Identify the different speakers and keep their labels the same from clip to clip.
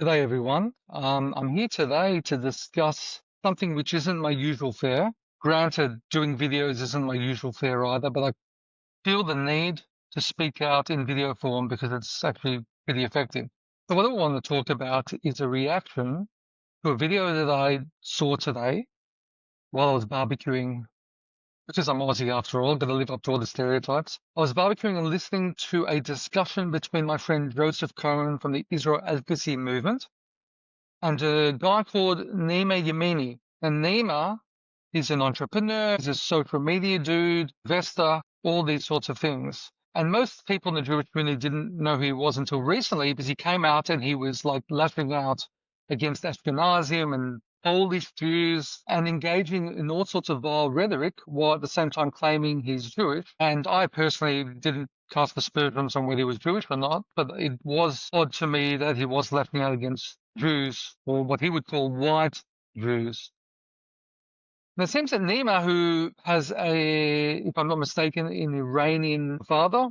Speaker 1: G'day everyone. I'm here today to discuss something which isn't my usual fare. Granted, doing videos isn't my usual fare either, but I feel the need to speak out in video form because it's actually pretty effective. So what I want to talk about is a reaction to a video that I saw today while I was barbecuing, because I'm Aussie after all, got to live up to all the stereotypes. I was barbecuing and listening to a discussion between my friend Joseph Cohen from the Israel Advocacy Movement and a guy called Nima Yamini. And Nima is an entrepreneur, he's a social media dude, investor, all these sorts of things. And most people in the Jewish community didn't know who he was until recently because he came out and he was like lashing out against Ashkenazim and Polish Jews and engaging in all sorts of vile rhetoric while at the same time claiming he's Jewish. And I personally didn't cast aspersions on whether he was Jewish or not, but it was odd to me that he was lashing out against Jews, or what he would call white Jews. And it seems that Nima, who has if I'm not mistaken, an Iranian father,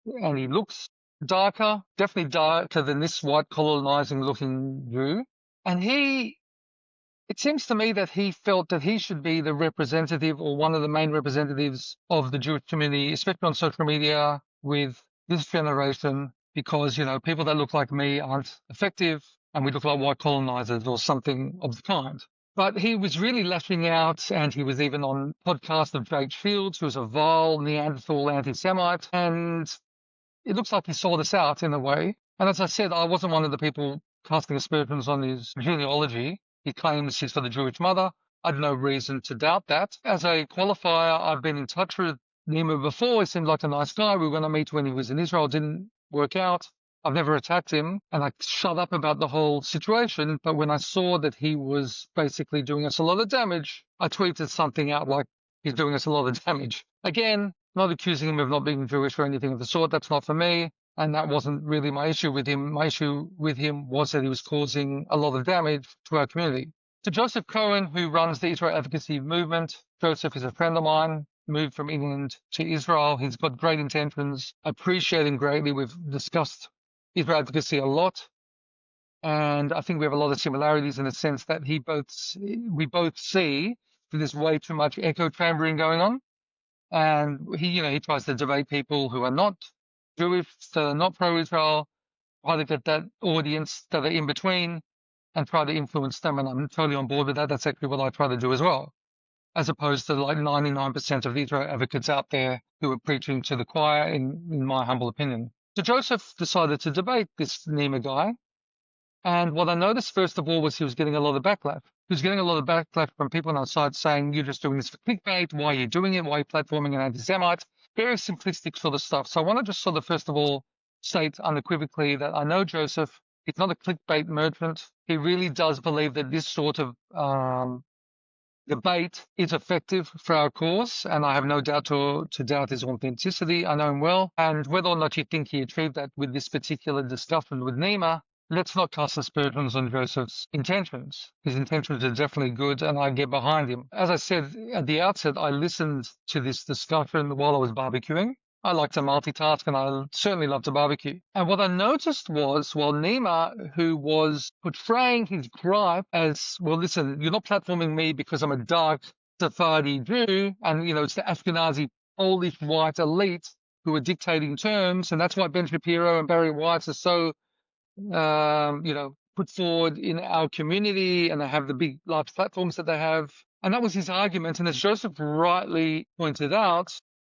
Speaker 1: and he looks darker, definitely darker than this white colonizing looking Jew. And it seems to me that he felt that he should be the representative or one of the main representatives of the Jewish community, especially on social media with this generation, because, people that look like me aren't effective and we look like white colonizers or something of the kind. But he was really lashing out, and he was even on podcast of Jake Shields, who was a vile Neanderthal anti-Semite, and it looks like he saw this out in a way. And as I said, I wasn't one of the people casting aspersions on his genealogy. He claims he's for the Jewish mother. I had no reason to doubt that. As a qualifier, I've been in touch with Nima before. He seemed like a nice guy. We were going to meet when he was in Israel. It didn't work out. I've never attacked him, and I shut up about the whole situation. But when I saw that he was basically doing us a lot of damage, I tweeted something out like, he's doing us a lot of damage. Again, not accusing him of not being Jewish or anything of the sort. That's not for me. And that wasn't really my issue with him. My issue with him was that he was causing a lot of damage to our community. To Joseph Cohen, who runs the Israel Advocacy Movement, Joseph is a friend of mine, moved from England to Israel. He's got great intentions. I appreciate him greatly. We've discussed Israel advocacy a lot. And I think we have a lot of similarities in the sense that we both see that there's way too much echo chambering going on. And he tries to debate people who are not Jewish, that are not pro-Israel, try to get that audience that are in between and try to influence them. And I'm totally on board with that. That's actually what I try to do as well, as opposed to like 99% of the Israel advocates out there who are preaching to the choir, in my humble opinion. So Joseph decided to debate this Nima guy. And what I noticed, first of all, was he was getting a lot of backlash. He was getting a lot of backlash from people on our side saying, you're just doing this for clickbait. Why are you doing it? Why are you platforming an anti-Semite? Very simplistic sort of stuff. So I want to just sort of, first of all, state unequivocally that I know Joseph. He's not a clickbait merchant. He really does believe that this sort of debate is effective for our cause, and I have no doubt to doubt his authenticity. I know him well, and whether or not you think he achieved that with this particular discussion with Nima, let's not cast aspersions on Joseph's intentions. His intentions are definitely good, and I get behind him. As I said at the outset, I listened to this discussion while I was barbecuing. I like to multitask, and I certainly love to barbecue. And what I noticed was, Nima, who was portraying his gripe as, well, listen, you're not platforming me because I'm a dark Sephardi Jew, and, it's the Ashkenazi Polish white elite who are dictating terms, and that's why Ben Shapiro and Barry Weiss are so put forward in our community, and they have the big, large platforms that they have. And that was his argument. And as Joseph rightly pointed out,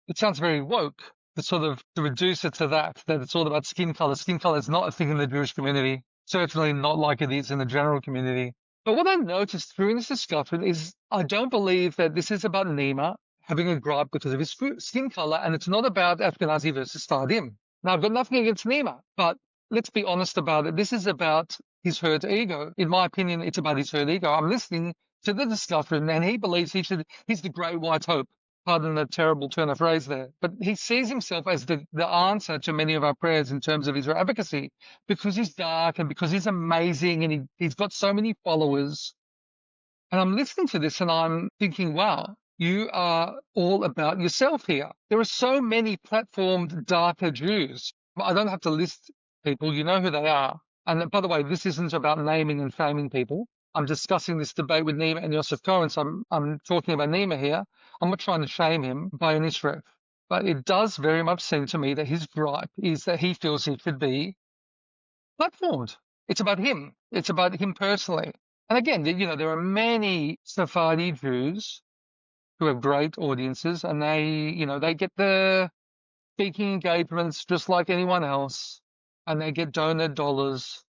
Speaker 1: it sounds very woke to reduce it to that it's all about skin color. Skin color is not a thing in the Jewish community, certainly not like it is in the general community. But what I noticed during this discussion is I don't believe that this is about Nima having a gripe because of his skin color, and it's not about Ashkenazi versus Sephardim. Now, I've got nothing against Nima, but let's be honest about it. This is about his hurt ego. In my opinion, it's about his hurt ego. I'm listening to the discussion, and he believes he's the great white hope. Pardon the terrible turn of phrase there. But he sees himself as the answer to many of our prayers in terms of Israel advocacy, because he's dark and because he's amazing and he's got so many followers. And I'm listening to this and I'm thinking, wow, you are all about yourself here. There are so many platformed darker Jews. I don't have to list people, you know who they are. And by the way, this isn't about naming and shaming people. I'm discussing this debate with Nima and Yosef Cohen, so I'm talking about Nima here. I'm not trying to shame him by any stretch. But it does very much seem to me that his gripe is that he feels he should be platformed. It's about him. It's about him personally. And again, there are many Sephardi Jews who have great audiences, and they get the speaking engagements just like anyone else, and they get donor dollars.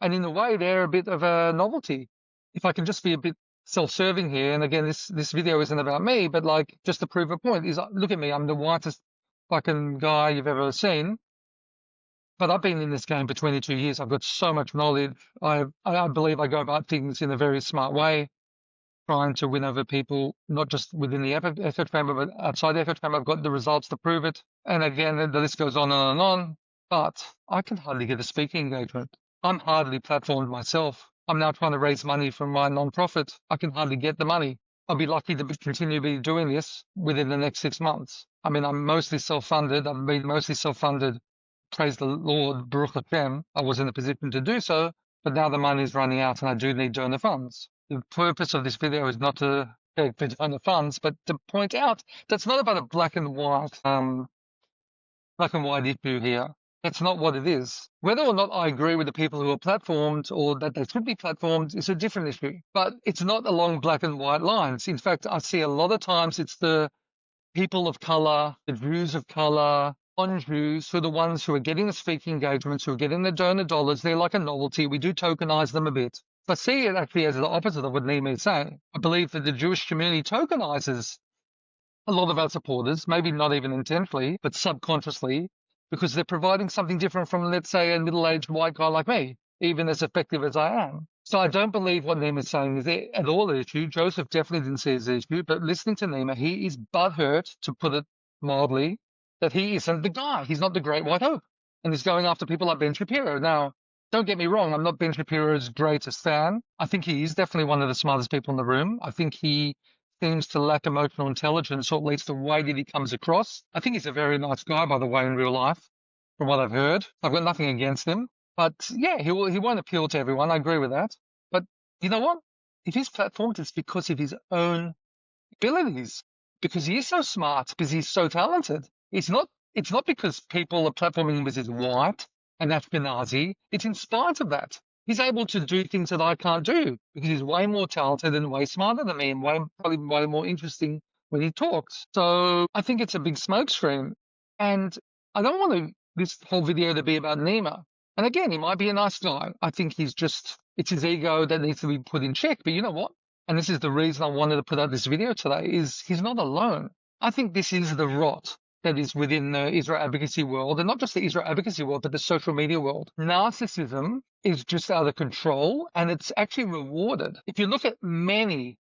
Speaker 1: And in a way, they're a bit of a novelty. If I can just be a bit self-serving here, and again, this video isn't about me, but like just to prove a point, is look at me, I'm the whitest fucking guy you've ever seen. But I've been in this game for 22 years. I've got so much knowledge. I believe I go about things in a very smart way, trying to win over people, not just within the echo chamber, but outside the echo chamber. I've got the results to prove it. And again, the list goes on and on. But I can hardly get a speaking engagement. I'm hardly platformed myself. I'm now trying to raise money from my non-profit. I can hardly get the money. I'll be lucky to continue to be doing this within the next 6 months. I mean, I'm mostly self-funded. I've been mostly self-funded. Praise the Lord, Baruch Hashem. I was in a position to do so, but now the money is running out and I do need donor funds. The purpose of this video is not to beg for donor funds, but to point out that's not about a black and white issue here. That's not what it is. Whether or not I agree with the people who are platformed or that they should be platformed is a different issue. But it's not along black and white lines. In fact, I see a lot of times it's the people of color, the Jews of color, non-Jews, who are the ones who are getting the speaking engagements, who are getting the donor dollars. They're like a novelty. We do tokenize them a bit. I see it actually as the opposite of what Nima is saying. I believe that the Jewish community tokenizes a lot of our supporters, maybe not even intentionally, but subconsciously, because they're providing something different from, let's say, a middle-aged white guy like me, even as effective as I am. So I don't believe what Nima is saying is at all an issue. Joseph definitely didn't see it as an issue, but listening to Nima, he is butthurt, to put it mildly, that he isn't the guy. He's not the great white hope. And he's going after people like Ben Shapiro. Now, don't get me wrong, I'm not Ben Shapiro's greatest fan. I think he is definitely one of the smartest people in the room. I think he seems to lack emotional intelligence, or at least the way that he comes across. I think he's a very nice guy, by the way, in real life, from what I've heard. I've got nothing against him. But yeah, he won't appeal to everyone. I agree with that. But you know what? If he's platformed, it's because of his own abilities, because he is so smart, because he's so talented. It's not because people are platforming him because he's white and Ashkenazi. It's in spite of that. He's able to do things that I can't do because he's way more talented and way smarter than me, and probably way more interesting when he talks. So I think it's a big smokescreen. And I don't want this whole video to be about Nima. And again, he might be a nice guy. I think it's his ego that needs to be put in check. But you know what? And this is the reason I wanted to put out this video today, is he's not alone. I think this is the rot that is within the Israel advocacy world, and not just the Israel advocacy world, but the social media world. Narcissism is just out of control, and it's actually rewarded. If you look at many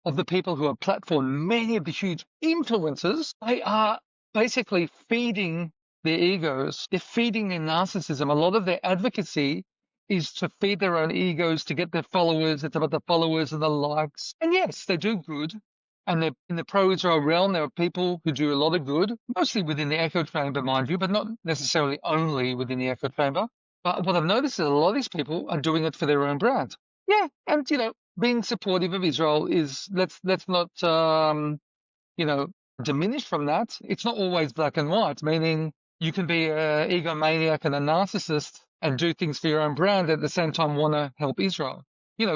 Speaker 1: of the people who are platformed, many of the huge influencers, they are basically feeding their egos. They're feeding their narcissism. A lot of their advocacy is to feed their own egos, to get their followers. It's about the followers and the likes. And yes, they do good. And in the pro-Israel realm, there are people who do a lot of good, mostly within the echo chamber, mind you, but not necessarily only within the echo chamber. But what I've noticed is a lot of these people are doing it for their own brand. Yeah, and, being supportive of Israel is, let's not, diminish from that. It's not always black and white, meaning you can be an egomaniac and a narcissist and do things for your own brand, at the same time want to help Israel.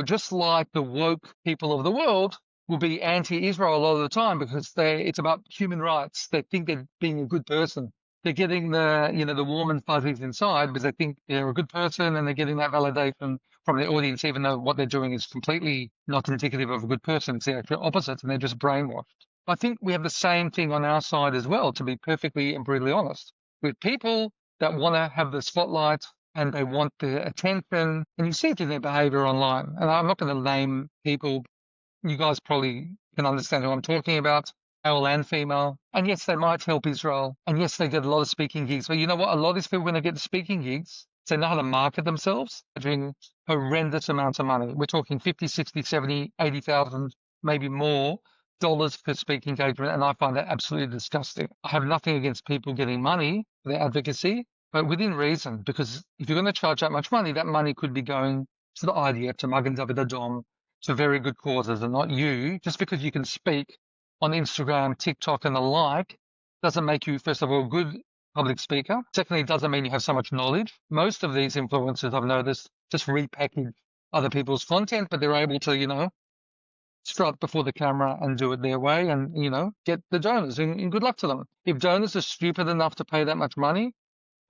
Speaker 1: Just like the woke people of the world will be anti-Israel a lot of the time because it's about human rights. They think they're being a good person. They're getting the warm and fuzzies inside because they think they're a good person, and they're getting that validation from their audience, even though what they're doing is completely not indicative of a good person. It's the actual opposite, and they're just brainwashed. I think we have the same thing on our side as well, to be perfectly and brutally honest, with people that want to have the spotlight and they want the attention, and you see it in their behavior online. And I'm not going to name people. You guys probably can understand who I'm talking about, male and female. And yes, they might help Israel. And yes, they get a lot of speaking gigs. But you know what? A lot of these people, when they get the speaking gigs, they know how to market themselves. They're doing horrendous amounts of money. We're talking 50, 60, 70, 80,000, maybe more dollars per speaking engagement. And I find that absolutely disgusting. I have nothing against people getting money for their advocacy, but within reason, because if you're going to charge that much money, that money could be going to the IDF, to Magen David Adom, to very good causes, and not you. Just because you can speak on Instagram, TikTok, and the like, doesn't make you, first of all, a good public speaker. Secondly, it doesn't mean you have so much knowledge. Most of these influencers, I've noticed, just repackage other people's content, but they're able to, strut before the camera and do it their way and, get the donors. And good luck to them. If donors are stupid enough to pay that much money,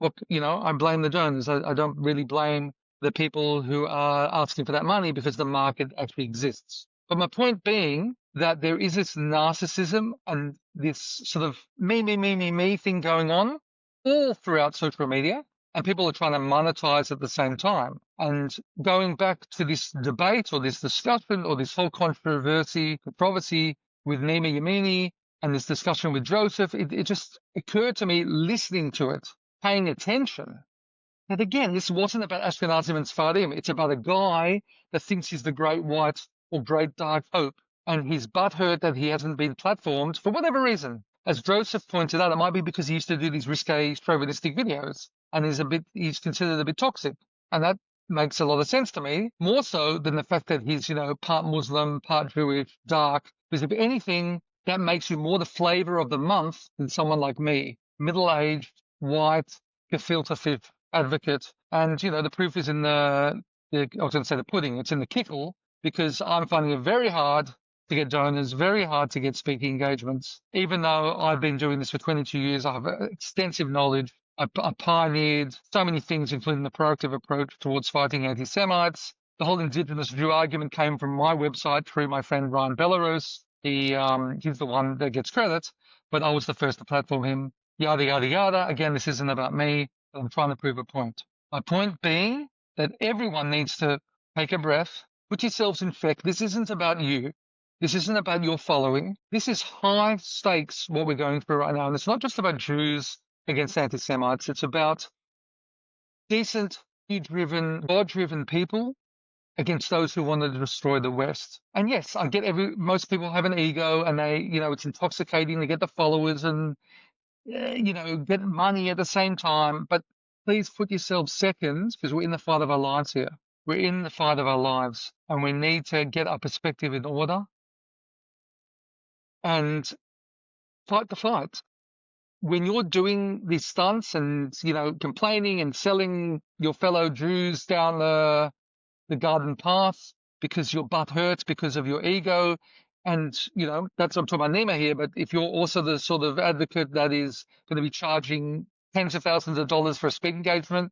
Speaker 1: look, I blame the donors. I don't really blame the people who are asking for that money because the market actually exists. But my point being that there is this narcissism and this sort of me thing going on all throughout social media, and people are trying to monetize at the same time. And going back to this debate or this discussion or this whole controversy with Nima Yamini and this discussion with Joseph, it just occurred to me listening to it, paying attention, that again, this wasn't about Ashkenazim and Sfardim. It's about a guy that thinks he's the great white or great dark hope, and he's butthurt that he hasn't been platformed for whatever reason. As Joseph pointed out, it might be because he used to do these risque, chauvinistic videos, and he's considered a bit toxic. And that makes a lot of sense to me, more so than the fact that he's, part Muslim, part Jewish, dark. Because if anything, that makes you more the flavor of the month than someone like me, middle-aged, white, gefilte fish advocate. And, the proof is in I was going to say the pudding, it's in the kickle, because I'm finding it very hard to get donors, very hard to get speaking engagements. Even though I've been doing this for 22 years, I have extensive knowledge. I pioneered so many things, including the proactive approach towards fighting anti-Semites. The whole indigenous Jew argument came from my website through my friend Ryan Belarus. He's the one that gets credit, but I was the first to platform him. Yada, yada, yada. Again, this isn't about me, but I'm trying to prove a point. My point being that everyone needs to take a breath, put yourselves in check. This isn't about you. This isn't about your following. This is high stakes, what we're going through right now. And it's not just about Jews against anti-Semites. It's about decent, God-driven people against those who want to destroy the West. And yes, I get most people have an ego and they, it's intoxicating to get the followers and, get money at the same time. But please put yourselves second, because we're in the fight of our lives here. We're in the fight of our lives and we need to get our perspective in order and fight the fight. When you're doing these stunts and, complaining and selling your fellow Jews down the garden path because your butt hurts because of your ego, and, that's I'm talking about Nima here, but if you're also the sort of advocate that is going to be charging tens of thousands of dollars for a speaking engagement,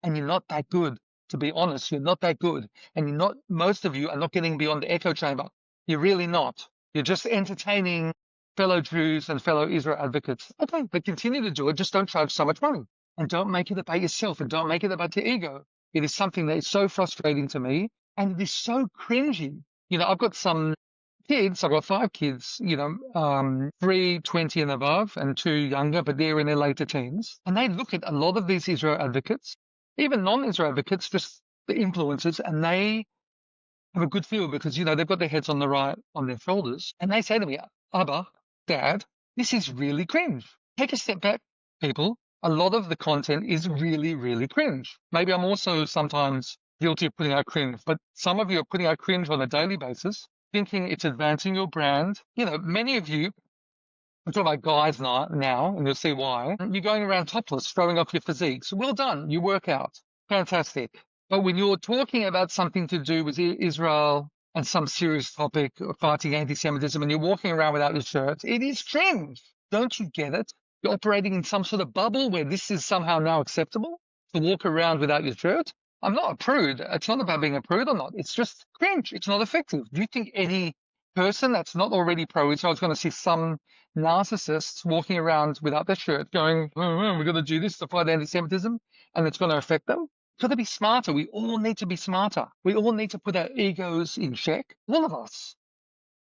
Speaker 1: and you're not that good, to be honest, you're not that good, and most of you are not getting beyond the echo chamber. You're really not. You're just entertaining fellow Jews and fellow Israel advocates. Okay, but continue to do it. Just don't charge so much money. And don't make it about yourself and don't make it about your ego. It is something that is so frustrating to me and it is so cringy. I've got some kids. I've got 5 kids, 3, 20 and above and 2 younger, but they're in their later teens. And they look at a lot of these Israel advocates, even non-Israel advocates, just the influencers, and they have a good feel because, they've got their heads on their shoulders. And they say to me, Abba, Dad, this is really cringe. Take a step back, people. A lot of the content is really, really cringe. Maybe I'm also sometimes guilty of putting out cringe, but some of you are putting out cringe on a daily basis, thinking it's advancing your brand. Many of you, I'm talking about guys now, and you'll see why. You're going around topless, showing off your physiques. Well done. You work out. Fantastic. But when you're talking about something to do with Israel and some serious topic of fighting anti-Semitism and you're walking around without your shirt, it is cringe. Don't you get it? You're operating in some sort of bubble where this is somehow now acceptable to walk around without your shirt. I'm not a prude. It's not about being a prude or not. It's just cringe. It's not effective. Do you think any person that's not already pro-Israel is going to see some narcissists walking around without their shirt going, we're going to do this to fight anti-Semitism, and it's going to affect them? Got to be smarter. We all need to be smarter. We all need to put our egos in check. All of us,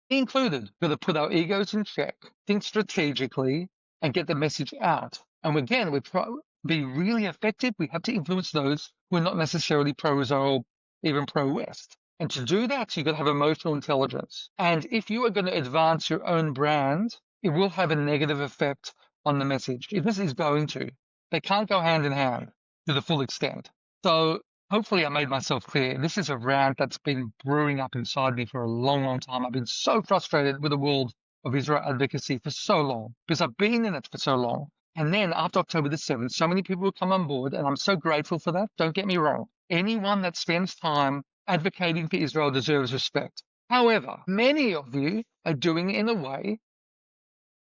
Speaker 1: me included, got to put our egos in check, think strategically, and get the message out. And again, we try to be really effective. We have to influence those who are not necessarily pro-Israel, even pro-West. And to do that, you've got to have emotional intelligence. And if you are going to advance your own brand, it will have a negative effect on the message. This is going to. They can't go hand in hand to the full extent. So hopefully I made myself clear. This is a rant that's been brewing up inside me for a long, long time. I've been so frustrated with the world of Israel advocacy for so long because I've been in it for so long. And then after October the 7th, so many people will come on board, and I'm so grateful for that. Don't get me wrong. Anyone that spends time advocating for Israel deserves respect. However, many of you are doing it in a way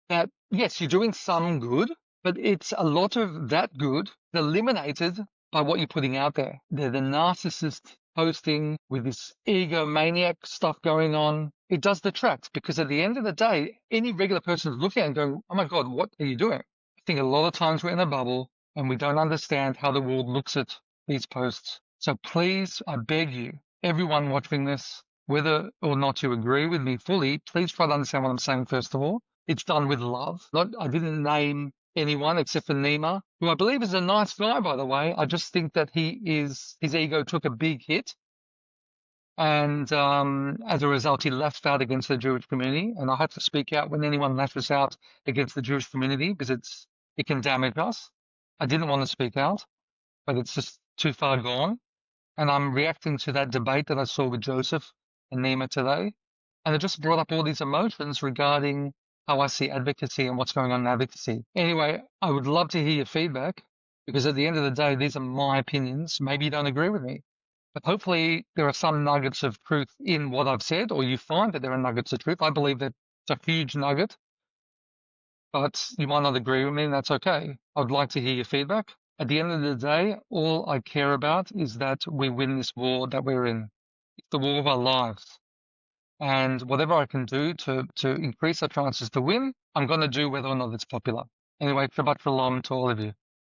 Speaker 1: that, yes, you're doing some good, but it's a lot of that good eliminated by what you're putting out there. They're the narcissist posting with this egomaniac stuff going on. It does detract because at the end of the day, any regular person is looking at it and going, oh my God, what are you doing? I think a lot of times we're in a bubble and we don't understand how the world looks at these posts. So please, I beg you, everyone watching this, whether or not you agree with me fully, please try to understand what I'm saying first of all. It's done with love. I didn't name anyone except for Nima, who I believe is a nice guy, by the way. I just think that his ego took a big hit. And as a result, he lashed out against the Jewish community. And I have to speak out when anyone lashes out against the Jewish community because it can damage us. I didn't want to speak out, but it's just too far gone. And I'm reacting to that debate that I saw with Joseph and Nima today. And it just brought up all these emotions regarding how I see advocacy and what's going on in advocacy. Anyway, I would love to hear your feedback because at the end of the day, these are my opinions. Maybe you don't agree with me, but hopefully there are some nuggets of truth in what I've said, or you find that there are nuggets of truth. I believe that it's a huge nugget, but you might not agree with me, and that's okay. I'd like to hear your feedback. At the end of the day, all I care about is that we win this war that we're in. It's the war of our lives. And whatever I can do to increase our chances to win, I'm going to do whether or not it's popular. Anyway, Shabbat Shalom to all of you.